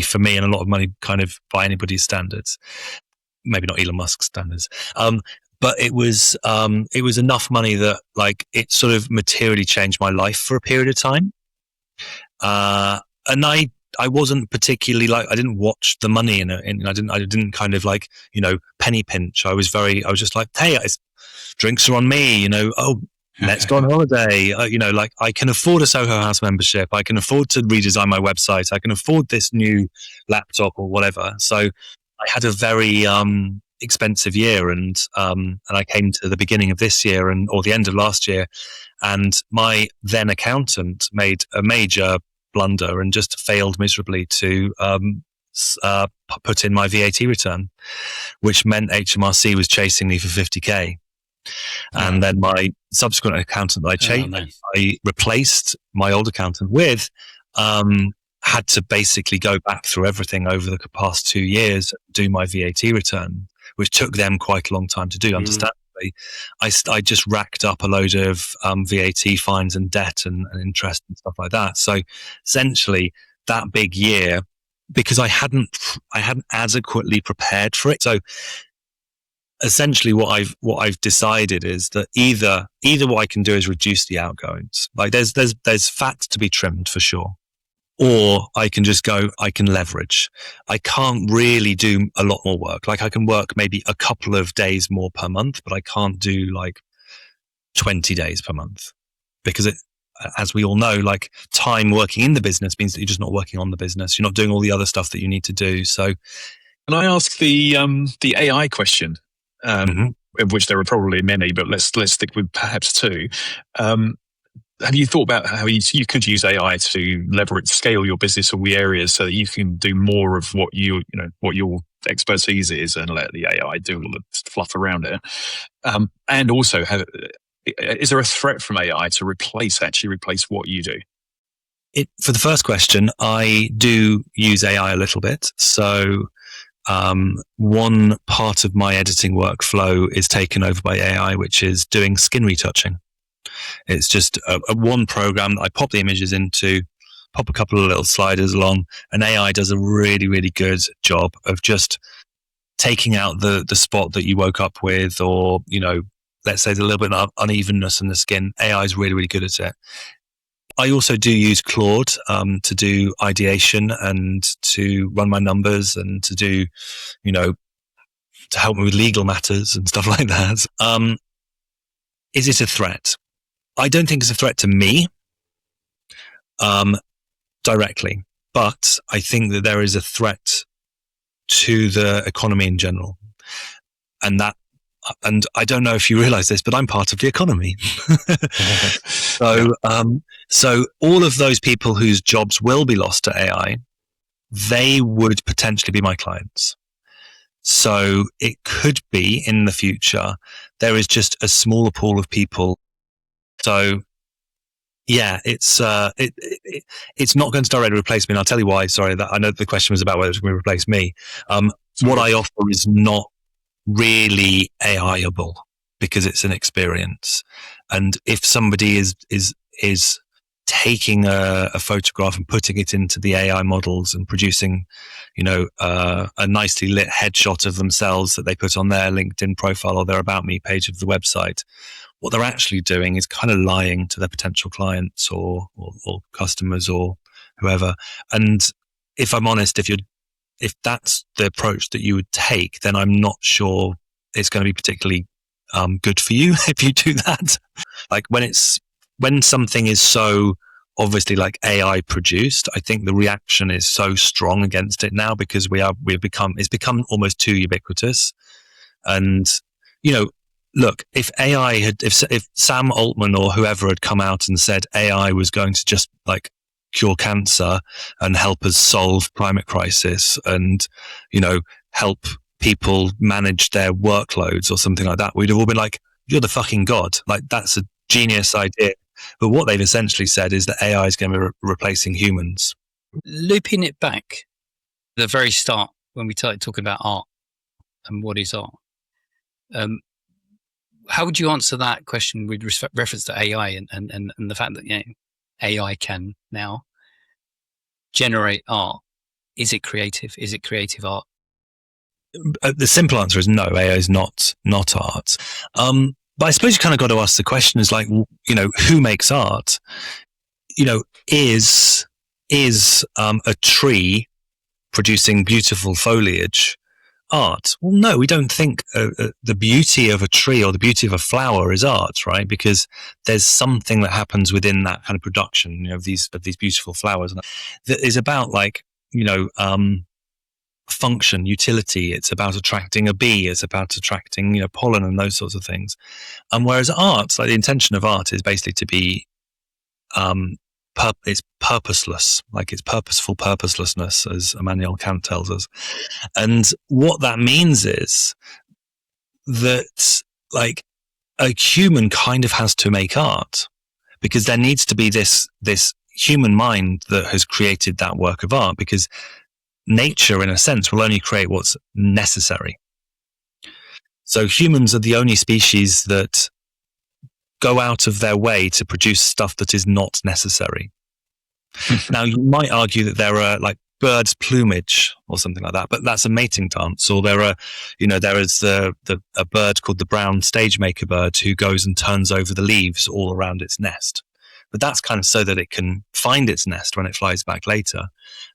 for me, and a lot of money kind of by anybody's standards, maybe not Elon Musk's standards. But it was enough money that it sort of materially changed my life for a period of time. And I wasn't particularly I didn't watch the money in it. I didn't kind of penny pinch. I was just hey, drinks are on me, let's go on holiday. I can afford a Soho House membership. I can afford to redesign my website. I can afford this new laptop or whatever. So I had a very, expensive year, and I came to the beginning of this year or the end of last year, and my then accountant made a major blunder and just failed miserably to put in my VAT return, which meant HMRC was chasing me for 50k. And then my subsequent accountant that I replaced my old accountant with, had to basically go back through everything over the past 2 years, do my VAT return, which took them quite a long time to do, understandably. basically, I just racked up a load of VAT fines and debt and interest and stuff like that. So essentially, that big year, because I hadn't adequately prepared for it. So essentially, what I've decided is that either what I can do is reduce the outgoings. Like there's fat to be trimmed for sure. Or I can just go, I can leverage. I can't really do a lot more work. Like I can work maybe a couple of days more per month, but I can't do like 20 days per month because as we all know, like time working in the business means that you're just not working on the business. You're not doing all the other stuff that you need to do. So can I ask the AI question, of which there are probably many, but let's stick with perhaps two. Have you thought about how you could use AI to scale your business all the areas so that you can do more of what what your expertise is and let the AI do all the fluff around it? And also, is there a threat from AI to replace what you do? For the first question, I do use AI a little bit. So one part of my editing workflow is taken over by AI, which is doing skin retouching. It's just a one program that I pop the images into, pop a couple of little sliders along, and AI does a really, really good job of just taking out the spot that you woke up with, or, let's say there's a little bit of unevenness in the skin. AI is really, really good at it. I also do use Claude to do ideation and to run my numbers and to do, to help me with legal matters and stuff like that. Is it a threat? I don't think it's a threat to me directly, but I think that there is a threat to the economy in general. And I don't know if you realize this, but I'm part of the economy. So all of those people whose jobs will be lost to AI, they would potentially be my clients. So it could be in the future, there is just a smaller pool of people. So yeah, it's not going to directly replace me. And I'll tell you why. Sorry, that I know the question was about whether it's going to replace me. What I offer is not really AI-able because it's an experience. And if somebody is taking a photograph and putting it into the AI models and producing, a nicely lit headshot of themselves that they put on their LinkedIn profile or their About Me page of the website, what they're actually doing is kind of lying to their potential clients or customers or whoever. And if I'm honest, if that's the approach that you would take, then I'm not sure it's going to be particularly good for you if you do that. Like when something is so obviously like AI produced, I think the reaction is so strong against it now because it's become almost too ubiquitous. And look, if Sam Altman or whoever had come out and said AI was going to just like cure cancer and help us solve climate crisis and, help people manage their workloads or something like that, we'd have all been like, you're the fucking god. Like that's a genius idea. But what they've essentially said is that AI is going to be replacing humans. Looping it back, the very start when we started talking about art and what is art, how would you answer that question with reference to AI and the fact that AI can now generate art? Is it creative? Is it creative art? The simple answer is no. AI is not art. But I suppose you kind of got to ask the question: is like, who makes art? Is a tree producing beautiful foliage art? Well, no, we don't think the beauty of a tree or the beauty of a flower is art, right? Because there's something that happens within that kind of production, of these beautiful flowers, that is about like, function, utility. It's about attracting a bee. It's about attracting, pollen and those sorts of things. And whereas art, like the intention of art is basically to be, it's purposeless, like it's purposeful purposelessness, as Immanuel Kant tells us. And what that means is that like a human kind of has to make art because there needs to be this human mind that has created that work of art, because nature in a sense will only create what's necessary. So humans are the only species that go out of their way to produce stuff that is not necessary. Now, you might argue that there are like bird's plumage or something like that, but that's a mating dance. Or there is a bird called the brown stage-maker bird who goes and turns over the leaves all around its nest. But that's kind of so that it can find its nest when it flies back later.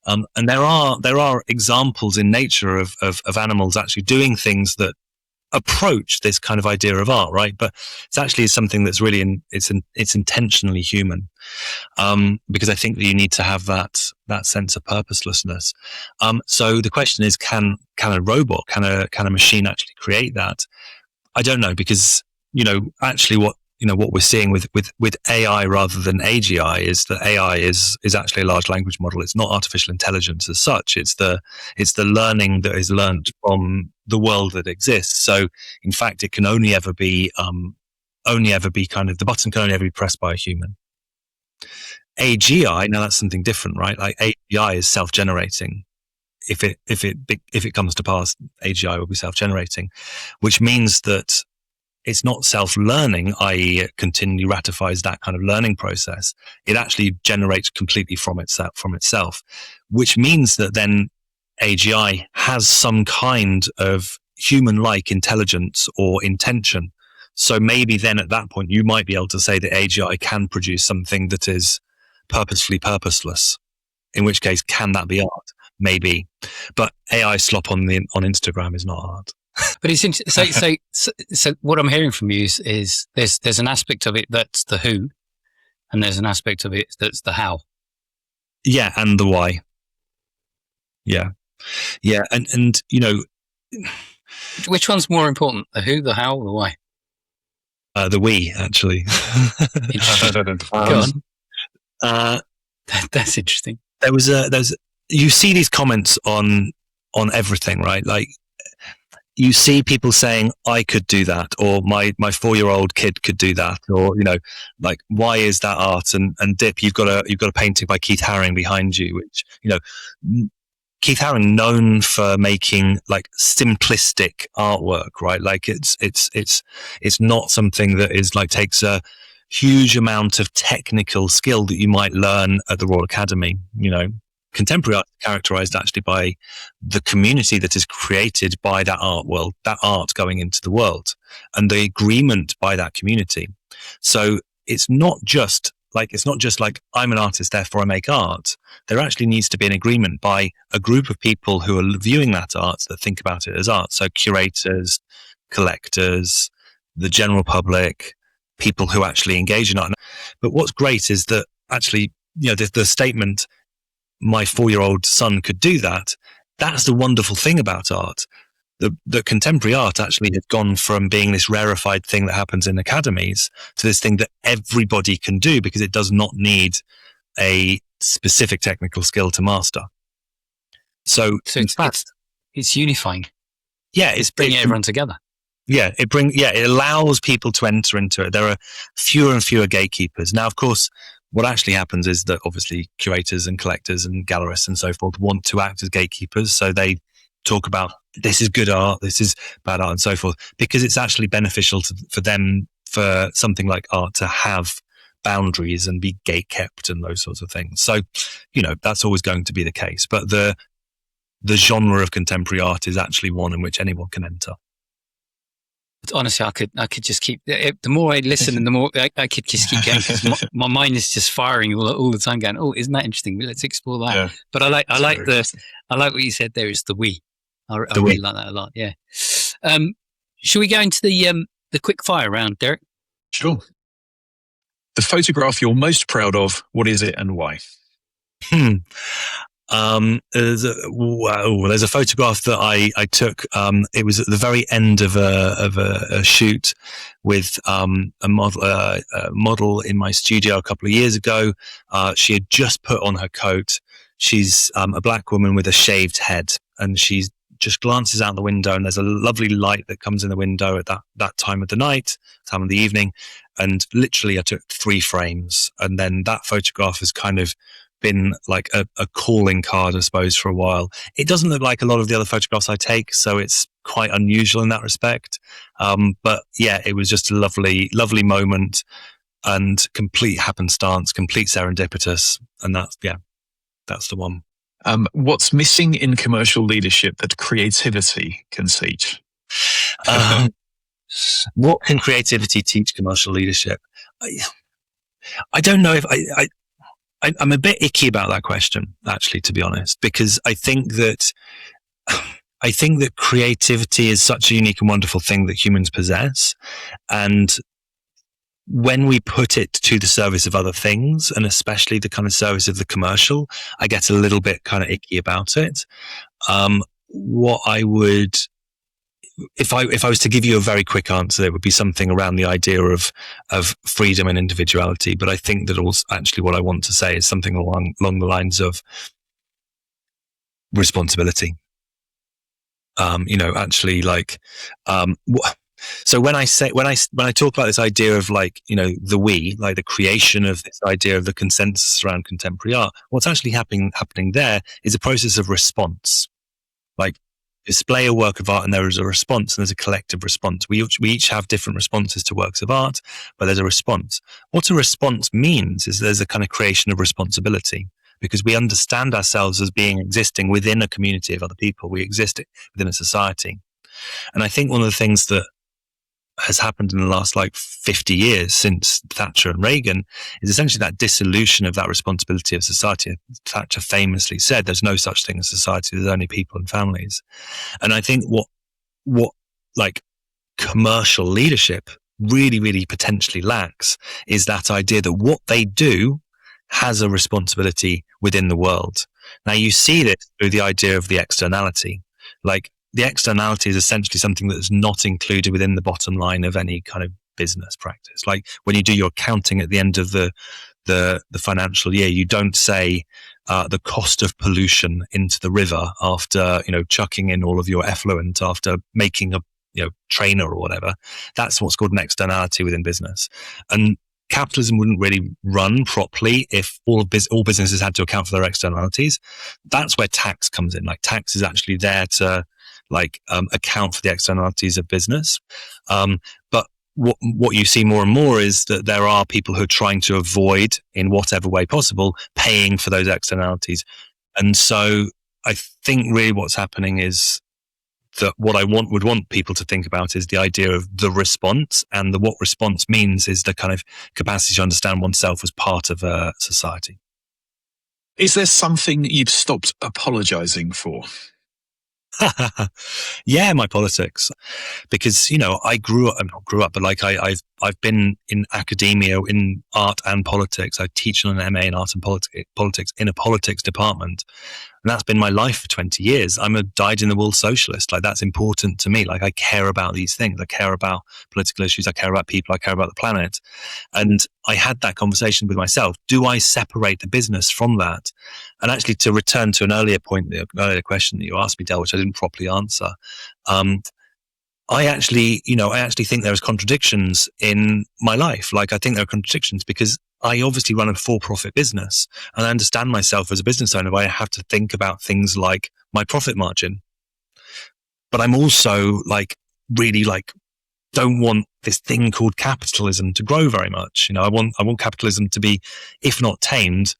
And there are examples in nature of animals actually doing things that approach this kind of idea of art, right? But it's actually something that's really it's intentionally human, because I think that you need to have that sense of purposelessness. So the question is, can a robot, can a machine actually create that? I don't know, because actually what we're seeing with AI rather than AGI is that AI is actually a large language model. It's not artificial intelligence as such. It's the learning that is learned from the world that exists. So in fact, it can only ever be kind of, the button can only ever be pressed by a human. AGI, now that's something different, right? Like AGI is self-generating. If it comes to pass, AGI will be self-generating, which means that it's not self-learning, i.e. it continually ratifies that kind of learning process. It actually generates completely from itself, which means that then AGI has some kind of human-like intelligence or intention. So maybe then at that point, you might be able to say that AGI can produce something that is purposefully purposeless, in which case, can that be art? Maybe. But AI slop on Instagram is not art. But it's interesting. So what I'm hearing from you is there's an aspect of it that's the who, and there's an aspect of it that's the how. Yeah, and the why. Yeah, and which one's more important, the who, the how, or the why? The we, actually. Go on. That's interesting. You see these comments on everything, right? Like, you see people saying, I could do that, or my 4-year-old kid could do that, or, like, why is that art? And Dip, you've got a painting by Keith Haring behind you, which, Keith Haring, known for making like simplistic artwork, right? Like it's not something that is like takes a huge amount of technical skill that you might learn at the Royal Academy, Contemporary art is characterized actually by the community that is created by that art world, that art going into the world, and the agreement by that community. So it's not just like I'm an artist, therefore I make art. There actually needs to be an agreement by a group of people who are viewing that art that think about it as art. So curators, collectors, the general public, people who actually engage in art. But what's great is that actually, the statement, my 4-year-old son could do that. That's the wonderful thing about art. The contemporary art actually has gone from being this rarefied thing that happens in academies to this thing that everybody can do, because it does not need a specific technical skill to master. So it's unifying. Yeah, it's bringing everyone together. Yeah, it allows people to enter into it. There are fewer and fewer gatekeepers. Now, of course, what actually happens is that obviously curators and collectors and gallerists and so forth want to act as gatekeepers. So they talk about, this is good art, this is bad art, and so forth, because it's actually beneficial for them, for something like art, to have boundaries and be gate kept and those sorts of things. So, that's always going to be the case. But the genre of contemporary art is actually one in which anyone can enter. Honestly, I could just keep. The more I listen, and the more I could just keep going, because my mind is just firing all the time, going, "Oh, isn't that interesting? Let's explore that." Yeah. But I like what you said there is the we. I really like that a lot. Yeah. Should we go into the quick fire round, Derek? Sure. The photograph you're most proud of, what is it and why? There's a photograph that I took. It was at the very end of a shoot with a model in my studio a couple of years ago. She had just put on her coat. She's a black woman with a shaved head, and she just glances out the window, and there's a lovely light that comes in the window at that time of the night, time of the evening. And literally I took 3 frames, and then that photograph has kind of been like a calling card, I suppose, for a while. It doesn't look like a lot of the other photographs I take, so it's quite unusual in that respect. But yeah, it was just a lovely, lovely moment and complete happenstance, complete serendipitous. And that's the one. What's missing in commercial leadership that creativity can teach? What can creativity teach commercial leadership? I don't know if I'm a bit icky about that question, actually, to be honest, because I think that creativity is such a unique and wonderful thing that humans possess. And when we put it to the service of other things, and especially the kind of service of the commercial, I get a little bit kind of icky about it. What I would, if I was to give you a very quick answer, it would be something around the idea of freedom and individuality. But I think that also actually what I want to say is something along the lines of responsibility. So when I talk about this idea of the we, like the creation of this idea of the consensus around contemporary art, what's actually happening there is a process of response. Like, display a work of art and there is a response, and there's a collective response. We each have different responses to works of art, but there's a response. What a response means is there's a kind of creation of responsibility, because we understand ourselves as existing within a community of other people. We exist within a society. And I think one of the things that has happened in the last 50 years since Thatcher and Reagan is essentially that dissolution of that responsibility of society. Thatcher famously said, there's no such thing as society, there's only people and families. And I think what commercial leadership really, really potentially lacks is that idea that what they do has a responsibility within the world. Now, you see this through the idea of the externality. The externality is essentially something that is not included within the bottom line of any kind of business practice. Like when you do your accounting at the end of the financial year, you don't say the cost of pollution into the river after chucking in all of your effluent after making a trainer or whatever. That's what's called an externality within business. And capitalism wouldn't really run properly if all businesses had to account for their externalities. That's where tax comes in. Tax is actually there to account for the externalities of business. But what you see more and more is that there are people who are trying to avoid, in whatever way possible, paying for those externalities. And so I think really what's happening is that what I would want people to think about is the idea of the response, and what response means is the kind of capacity to understand oneself as part of a society. Is there something that you've stopped apologizing for? Yeah, my politics, because I I've been in academia in art and politics. I teach on an MA in art and politics in a politics department, and that's been my life for 20 years. I'm a dyed-in-the-wool socialist. That's important to me. I care about these things. I care about political issues. I care about people. I care about the planet. And I had that conversation with myself. Do I separate the business from that? And actually, to return to an earlier point, the earlier question that you asked me, Del, which I didn't properly answer, I actually think there's contradictions in my life. I think there are contradictions because I obviously run a for-profit business, and I understand myself as a business owner. I have to think about things like my profit margin, but I'm also really don't want this thing called capitalism to grow very much. I want capitalism to be, if not tamed,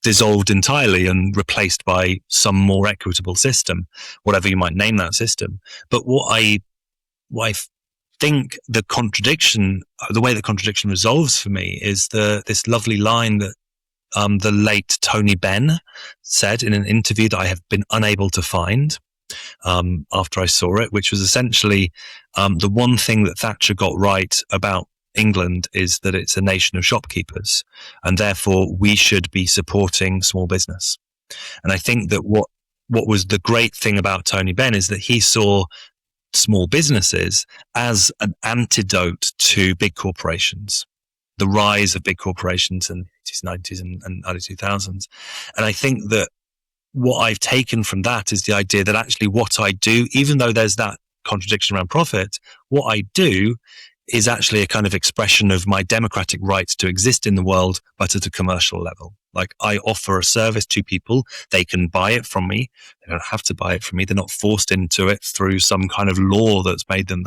dissolved entirely and replaced by some more equitable system, whatever you might name that system. But what I think the way the contradiction resolves for me is this lovely line that the late Tony Benn said in an interview that I have been unable to find after I saw it, which was essentially the one thing that Thatcher got right about England is that it's a nation of shopkeepers, and therefore we should be supporting small business. And I think that what was the great thing about Tony Benn is that he saw small businesses as an antidote to big corporations, the rise of big corporations in the 80s, 90s and early 2000s. And I think that what I've taken from that is the idea that actually what I do, even though there's that contradiction around profit, what I do is actually a kind of expression of my democratic rights to exist in the world, but at a commercial level. Like, I offer a service to people. They can buy it from me. They don't have to buy it from me. They're not forced into it through some kind of law that's made them.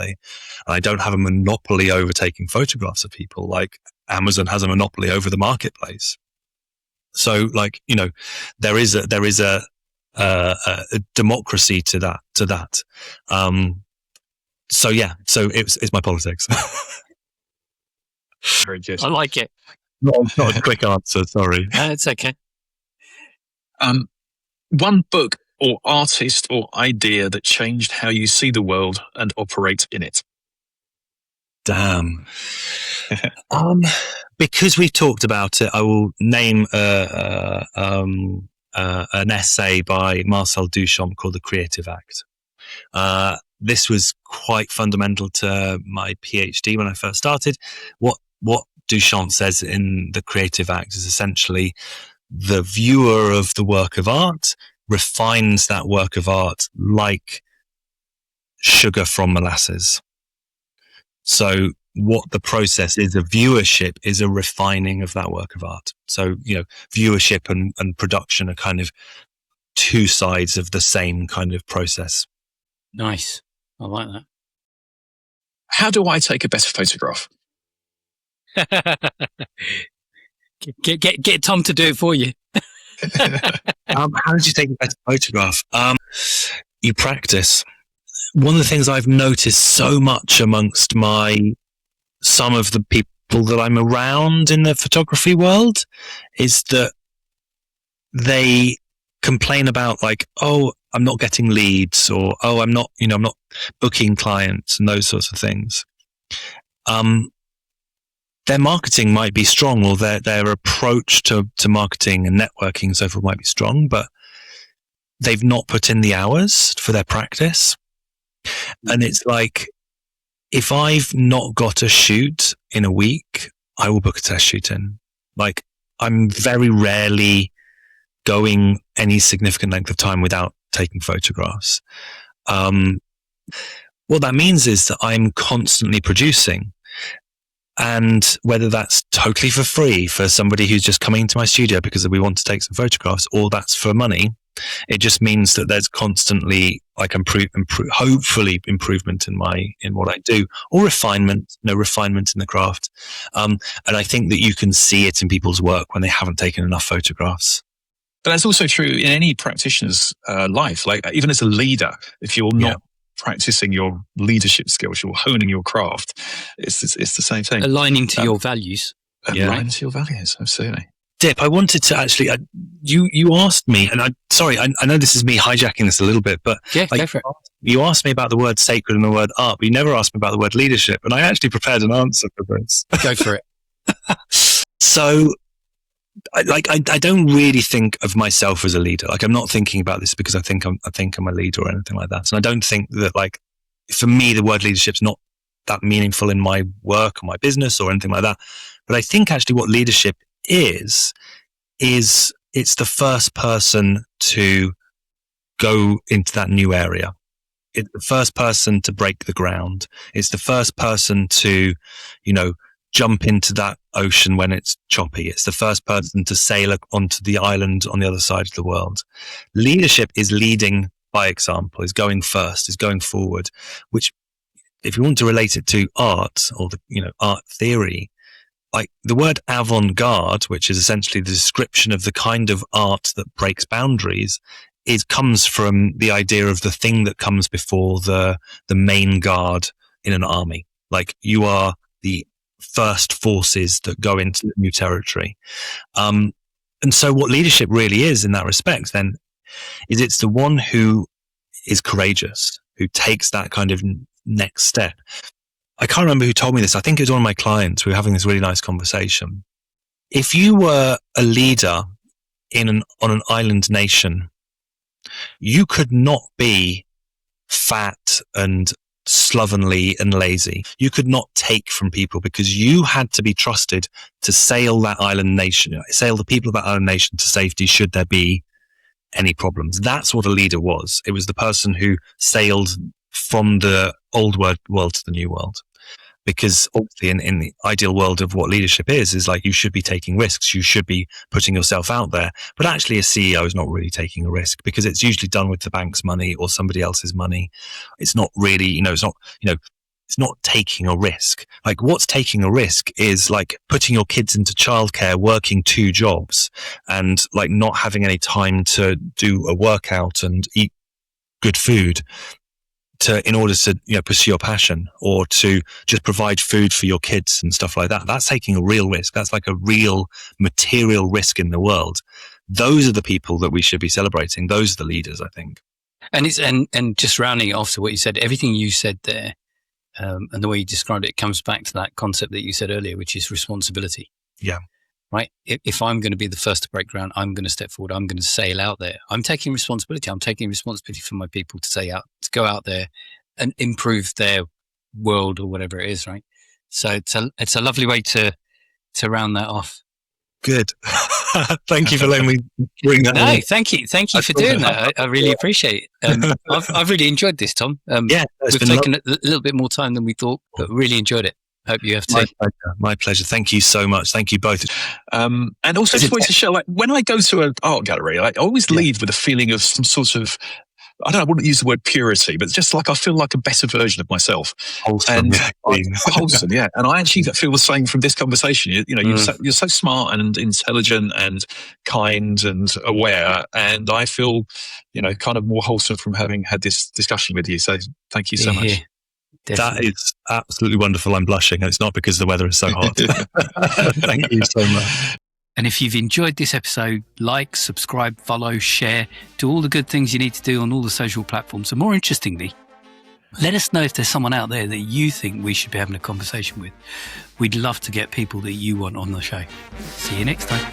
I don't have a monopoly over taking photographs of people like Amazon has a monopoly over the marketplace. So, like, you know, there is a democracy to that. So it's my politics. Very good. I like it. Not a quick answer, sorry. It's okay. One book or artist or idea that changed how you see the world and operate in it. Damn. Because we talked about it, I will name an essay by Marcel Duchamp called The Creative Act. This was quite fundamental to my PhD when I first started. What Duchamp says in The Creative Act is essentially the viewer of the work of art refines that work of art like sugar from molasses. So what the process is of viewership is a refining of that work of art. So, you know, viewership and production are kind of two sides of the same kind of process. Nice. I like that. How do I take a better photograph? Get Tom to do it for you. How did you take a better photograph? You practice. One of the things I've noticed so much amongst some of the people that I'm around in the photography world is that they complain about, like, oh, I'm not getting leads, or oh, I'm not booking clients, and those sorts of things. Their marketing might be strong, or their approach to marketing and networking and so forth might be strong, but they've not put in the hours for their practice. And it's like, if I've not got a shoot in a week, I will book a test shoot in. Like, I'm very rarely going any significant length of time without taking photographs. What that means is that I'm constantly producing. And whether that's totally for free for somebody who's just coming into my studio because we want to take some photographs, or that's for money, it just means that there's constantly, like, hopefully improvement in what I do, or refinement in the craft. And I think that you can see it in people's work when they haven't taken enough photographs. But that's also true in any practitioner's life. Like, even as a leader, if you're not practicing your leadership skills, you're honing your craft, it's the same thing. Aligning to your values. Aligning to your values, absolutely. Dip, I wanted to actually, you asked me, and I know this is me hijacking this a little bit, but go for it. You asked me about the word sacred and the word art, but you never asked me about the word leadership, and I actually prepared an answer for this. Go for it. So, I don't really think of myself as a leader. Like, I'm not thinking about this because I think I'm a leader or anything like that. And I don't think that, like, for me, the word leadership's not that meaningful in my work or my business or anything like that. But I think actually what leadership is it's the first person to go into that new area. It's the first person to break the ground. It's the first person to, jump into that ocean when it's choppy. It's the first person to sail onto the island on the other side of the world. Leadership is leading by example, is going first, is going forward, which, if you want to relate it to art or art theory, like the word avant-garde, which is essentially the description of the kind of art that breaks boundaries, comes from the idea of the thing that comes before the main guard in an army. Like, you are the first forces that go into the new territory. And so what leadership really is in that respect then is it's the one who is courageous, who takes that kind of next step. I can't remember who told me this. I think it was one of my clients. We were having this really nice conversation. If you were a leader on an island nation, you could not be fat and slovenly and lazy. You could not take from people, because you had to be trusted to sail the people of that island nation to safety should there be any problems. That's what a leader was. It was the person who sailed from the old world to the new world. because obviously in the ideal world of what leadership is like you should be taking risks, you should be putting yourself out there. But actually a CEO is not really taking a risk because it's usually done with the bank's money or somebody else's money. It's not really, it's not taking a risk. Like what's taking a risk is like putting your kids into childcare, working 2 jobs and like not having any time to do a workout and eat good food in order to pursue your passion or to just provide food for your kids and stuff like that. That's taking a real risk. That's like a real material risk in the world. Those are the people that we should be celebrating. Those are the leaders, I think. And it's and just rounding off to what you said, everything you said there, and the way you described it comes back to that concept that you said earlier, which is responsibility. Yeah. Right. If I'm going to be the first to break ground, I'm going to step forward. I'm going to sail out there. I'm taking responsibility. I'm taking responsibility for my people to go out there and improve their world or whatever it is. Right. So it's a lovely way to round that off. Good. Thank you for letting me bring that. No, thank you for doing that. I really appreciate it. I've really enjoyed this, Tom. We've taken a little bit more time than we thought, but really enjoyed it. Hope you have too. My pleasure. Thank you so much. Thank you both. And also just wanted to share, like when I go to an art gallery, I always leave with a feeling of some sort of, I wouldn't use the word purity, but just like I feel like a better version of myself. Wholesome. Wholesome, yeah. And I actually feel the same from this conversation. You're so smart and intelligent and kind and aware. And I feel, kind of more wholesome from having had this discussion with you. So thank you so much. Definitely. That is absolutely wonderful. I'm blushing. It's not because the weather is so hot. Thank you so much. And if you've enjoyed this episode, like, subscribe, follow, share, do all the good things you need to do on all the social platforms. And more interestingly, let us know if there's someone out there that you think we should be having a conversation with. We'd love to get people that you want on the show. See you next time.